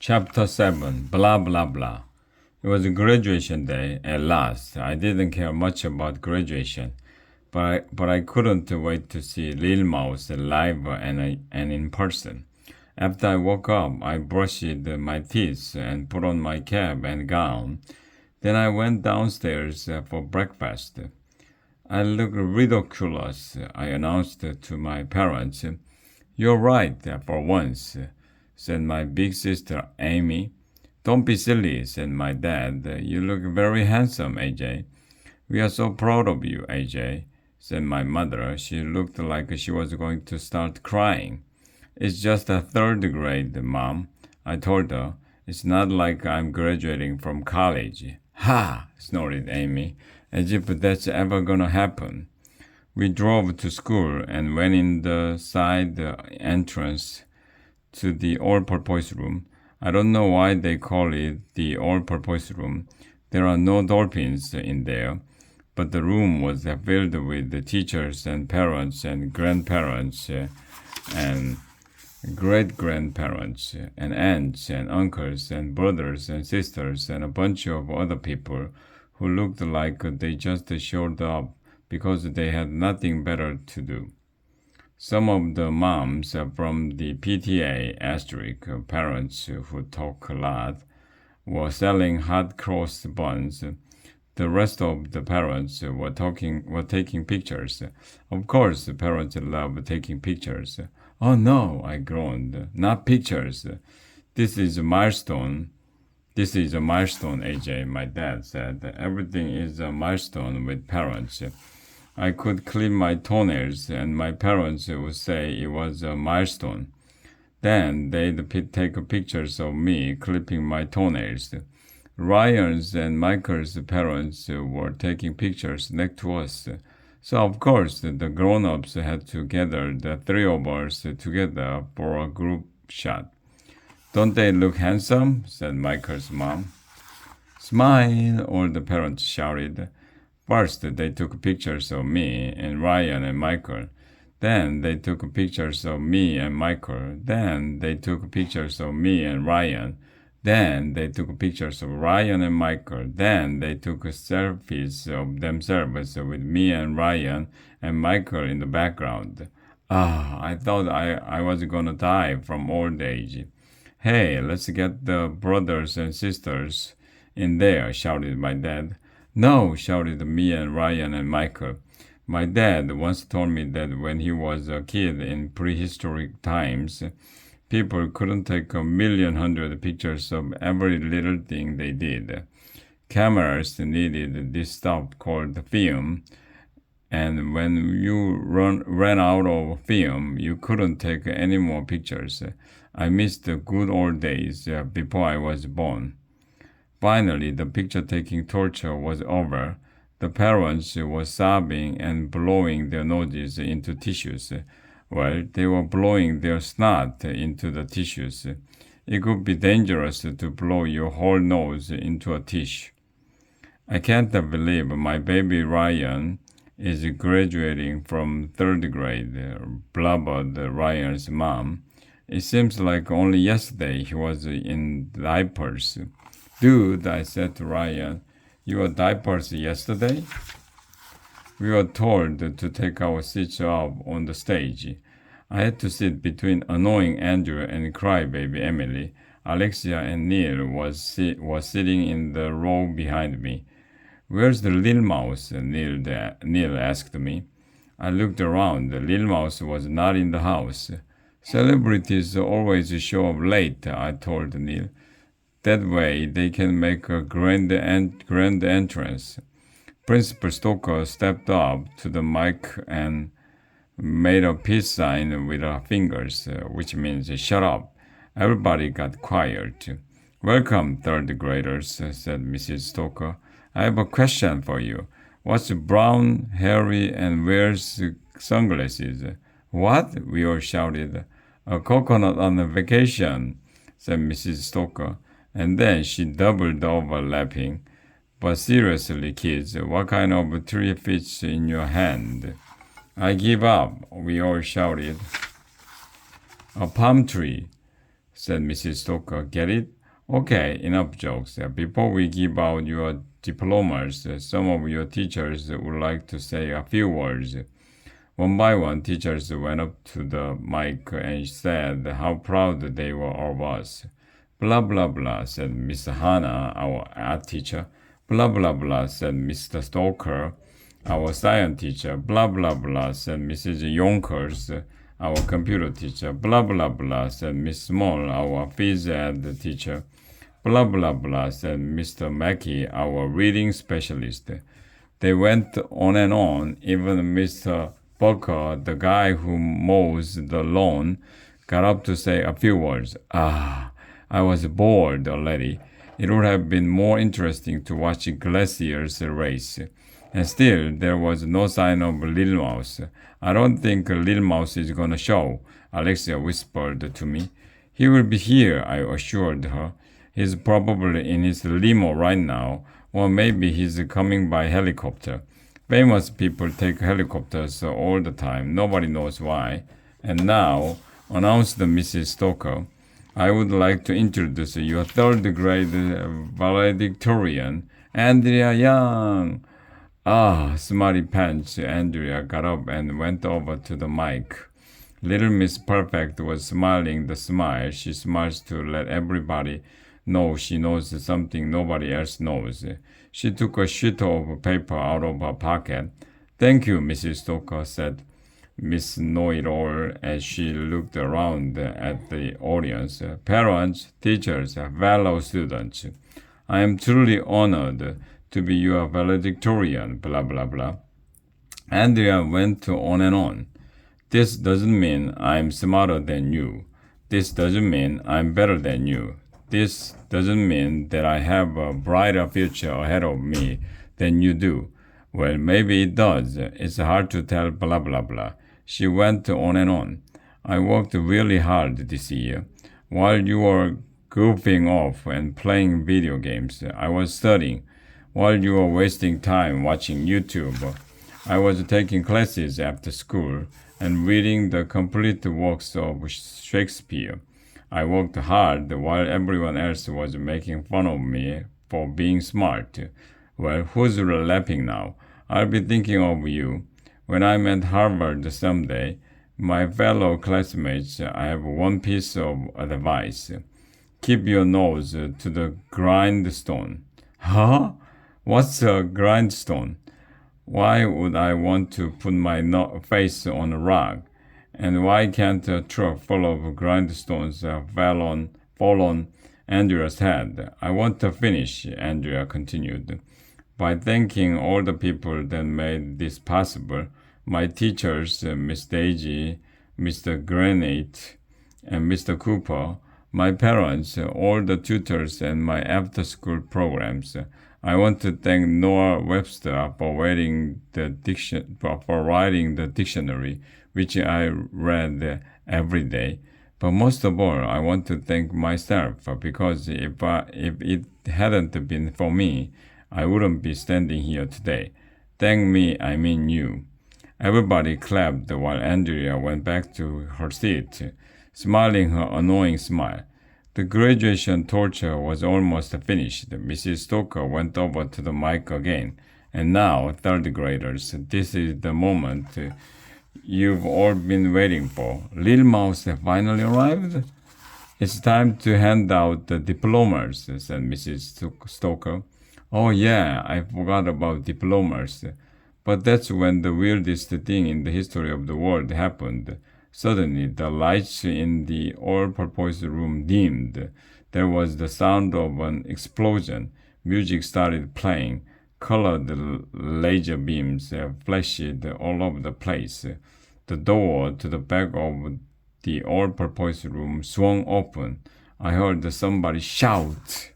Chapter 7 Blah Blah Blah. It was graduation day at last. I didn't care much about graduation, but I couldn't wait to see Lil Mouse live and in person. After I woke up, I brushed my teeth and put on my cap and gown. Then I went downstairs for breakfast. I look ridiculous, I announced to my parents. You're right, for once, said my big sister Amy. Don't be silly, said my dad. You look very handsome, AJ. We are so proud of you, AJ, said my mother. She looked like she was going to start crying. It's just a third grade, Mom, I told her. It's not like I'm graduating from college. Ha! Snorted Amy, as if that's ever gonna happen. We drove to school and went in the side entrance to the all-purpose room. I don't know why they call it the all-purpose room. There are no dolphins in there, but the room was filled with the teachers and parents and grandparents and great-grandparents and aunts and uncles and brothers and sisters and a bunch of other people who looked like they just showed up because they had nothing better to do. Some of the moms from the PTA asterisk parents who talk a lot were selling hot cross buns. The rest of the parents were taking pictures. Of course, the parents love taking pictures. Oh no, I groaned. Not pictures. This is a milestone. This is a milestone, AJ, my dad said. Everything is a milestone with parents. I could clip my toenails, and my parents would say it was a milestone. Then they'd take pictures of me clipping my toenails. Ryan's and Michael's parents were taking pictures next to us. So, of course, the grown-ups had to gather the three of us together for a group shot. Don't they look handsome? Said Michael's mom. Smile, all the parents shouted. First, they took pictures of me and Ryan and Michael. Then they took pictures of me and Michael. Then they took pictures of me and Ryan. Then they took pictures of Ryan and Michael. Then they took selfies of themselves with me and Ryan and Michael in the background. I thought I was gonna die from old age. Hey, let's get the brothers and sisters in there, shouted my dad. No, shouted me and Ryan and Michael. My dad once told me that when he was a kid in prehistoric times, people couldn't take 1,100,000 pictures of every little thing they did. Cameras needed this stuff called film, and when you ran out of film, you couldn't take any more pictures. I missed the good old days before I was born. Finally, the picture-taking torture was over. The parents were sobbing and blowing their noses into tissues. Well, they were blowing their snot into the tissues. It could be dangerous to blow your whole nose into a tissue. I can't believe my baby Ryan is graduating from third grade, blubbered Ryan's mom. It seems like only yesterday he was in diapers. Dude, I said to Ryan, you were diapers yesterday? We were told to take our seats off on the stage. I had to sit between annoying Andrew and crybaby Emily. Alexia and Neil was sitting in the row behind me. Where's the Lil Mouse? Neil asked me. I looked around. The Lil Mouse was not in the house. Celebrities always show up late, I told Neil. That way they can make a grand entrance. Principal Stoker stepped up to the mic and made a peace sign with her fingers, which means shut up. Everybody got quiet. Welcome, third graders, said Mrs. Stoker. I have a question for you. What's brown, hairy, and wears sunglasses? What? We all shouted. A coconut on a vacation, said Mrs. Stoker. And then she doubled over laughing. But seriously, kids, what kind of tree fits in your hand? I give up, we all shouted. A palm tree, said Mrs. Stoker. Get it? Okay, enough jokes. Before we give out your diplomas, some of your teachers would like to say a few words. One by one, teachers went up to the mic and said how proud they were of us. Blah blah blah, said Miss Hannah, our art teacher. Blah blah blah, said Mr. Stoker, our science teacher. Blah blah blah, said Mrs. Yonkers, our computer teacher. Blah blah blah, said Miss Small, our phys ed teacher. Blah blah blah, said Mr. Mackey, our reading specialist. They went on and on. Even Mr. Booker, the guy who mows the lawn, got up to say a few words. I was bored already. It would have been more interesting to watch Glacier's race. And still, there was no sign of Little Mouse. I don't think Little Mouse is gonna show, Alexia whispered to me. He will be here, I assured her. He's probably in his limo right now, or maybe he's coming by helicopter. Famous people take helicopters all the time. Nobody knows why. And now, announced Mrs. Stoker, I would like to introduce your third grade valedictorian, Andrea Young. Smarty pants. Andrea got up and went over to the mic. Little Miss Perfect was smiling the smile she smiles to let everybody know she knows something nobody else knows. She took a sheet of paper out of her pocket. Thank you, Mrs. Stoker, said Miss Know-it-all as she looked around at the audience. Parents, teachers, fellow students, I am truly honored to be your valedictorian, blah, blah, blah. Andrea went on and on. This doesn't mean I'm smarter than you. This doesn't mean I'm better than you. This doesn't mean that I have a brighter future ahead of me than you do. Well, maybe it does. It's hard to tell, blah, blah, blah. She went on and on. I worked really hard this year. While you were goofing off and playing video games, I was studying. While you were wasting time watching YouTube, I was taking classes after school and reading the complete works of Shakespeare. I worked hard while everyone else was making fun of me for being smart. Well, who's laughing now? I'll be thinking of you. When I'm at Harvard someday, my fellow classmates, I have one piece of advice. Keep your nose to the grindstone. Huh? What's a grindstone? Why would I want to put my face on a rock? And why can't a truck full of grindstones fall on Andrea's head? I want to finish, Andrea continued, by thanking all the people that made this possible. My teachers, Miss Daisy, Mr. Granite, and Mr. Cooper, my parents, all the tutors, and my after-school programs. I want to thank Noah Webster for writing the dictionary, which I read every day. But most of all, I want to thank myself, because if it hadn't been for me, I wouldn't be standing here today. Thank me, I mean you. Everybody clapped while Andrea went back to her seat, smiling her annoying smile. The graduation torture was almost finished. Mrs. Stoker went over to the mic again. And now, third graders, this is the moment you've all been waiting for. Little Mouse finally arrived? It's time to hand out the diplomas, said Mrs. Stoker. Oh yeah, I forgot about diplomas. But that's when the weirdest thing in the history of the world happened. Suddenly, the lights in the all-purpose room dimmed. There was the sound of an explosion. Music started playing. Colored laser beams flashed all over the place. The door to the back of the all-purpose room swung open. I heard somebody shout.